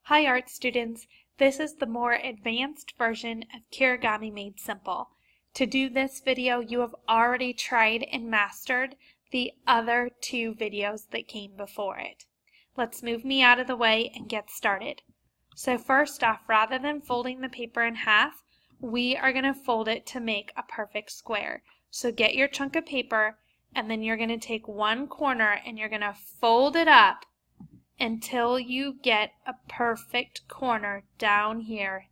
Hi art students, this is the more advanced version of Kirigami Made Simple. To do this video, you have already tried and mastered the other two videos that came before it. Let's move me out of the way and get started. So first off, rather than folding the paper in half, we are going to fold it to make a perfect square. So get your chunk of paper and then you're going to take one corner and you're going to fold it up until you get a perfect corner down here,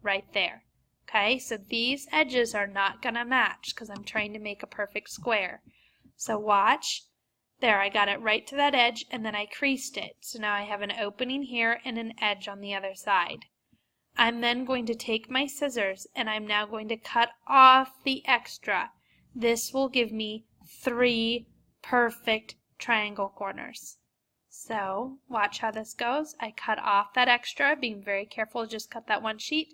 right there. Okay, so these edges are not going to match because I'm trying to make a perfect square. So watch. There, I got it right to that edge and then I creased it. So now I have an opening here and an edge on the other side. I'm then going to take my scissors and I'm now going to cut off the extra. This will give me 3 perfect triangle corners. So watch how this goes. I cut off that extra, being very careful to just cut that one sheet,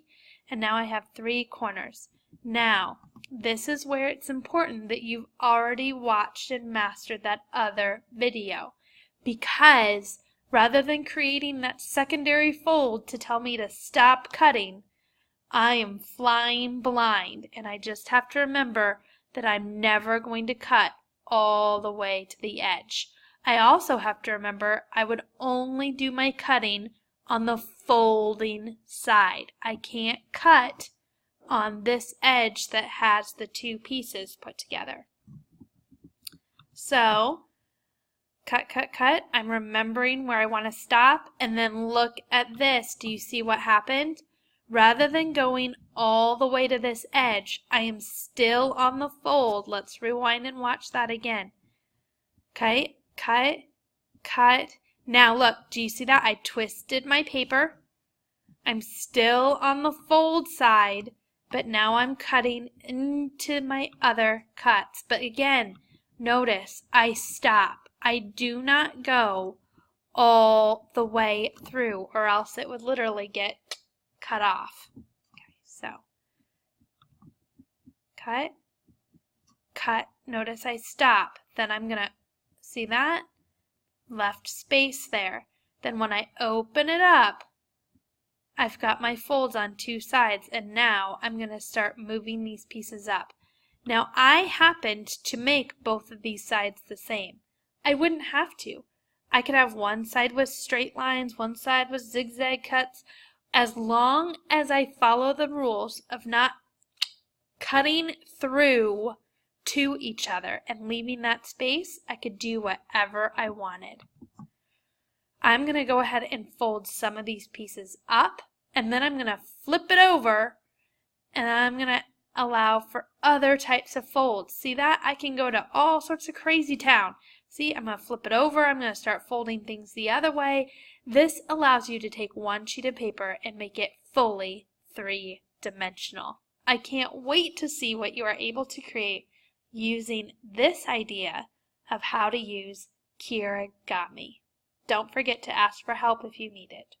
and now I have 3 corners. Now, this is where it's important that you've already watched and mastered that other video, because rather than creating that secondary fold to tell me to stop cutting, I am flying blind, and I just have to remember that I'm never going to cut all the way to the edge. I also have to remember I would only do my cutting on the folding side. I can't cut on this edge that has the 2 pieces put together. So, cut, cut, cut. I'm remembering where I want to stop, and then look at this. Do you see what happened? Rather than going all the way to this edge, I am still on the fold. Let's rewind and watch that again. Okay. Cut, cut. Now look, do you see that? I twisted my paper. I'm still on the fold side, but now I'm cutting into my other cuts. But again, notice I stop. I do not go all the way through, or else it would literally get cut off. Okay, so cut, cut. Notice I stop. Then I'm going to see that? Left space there. Then when I open it up, I've got my folds on 2 sides, and now I'm going to start moving these pieces up. Now I happened to make both of these sides the same. I wouldn't have to. I could have one side with straight lines, one side with zigzag cuts. As long as I follow the rules of not cutting through to each other and leaving that space, I could do whatever I wanted. I'm going to go ahead and fold some of these pieces up, and then I'm going to flip it over, and I'm going to allow for other types of folds. See that? I can go to all sorts of crazy town. See, I'm going to flip it over. I'm going to start folding things the other way. This allows you to take one sheet of paper and make it fully 3-dimensional. I can't wait to see what you are able to create using this idea of how to use kirigami. Don't forget to ask for help if you need it.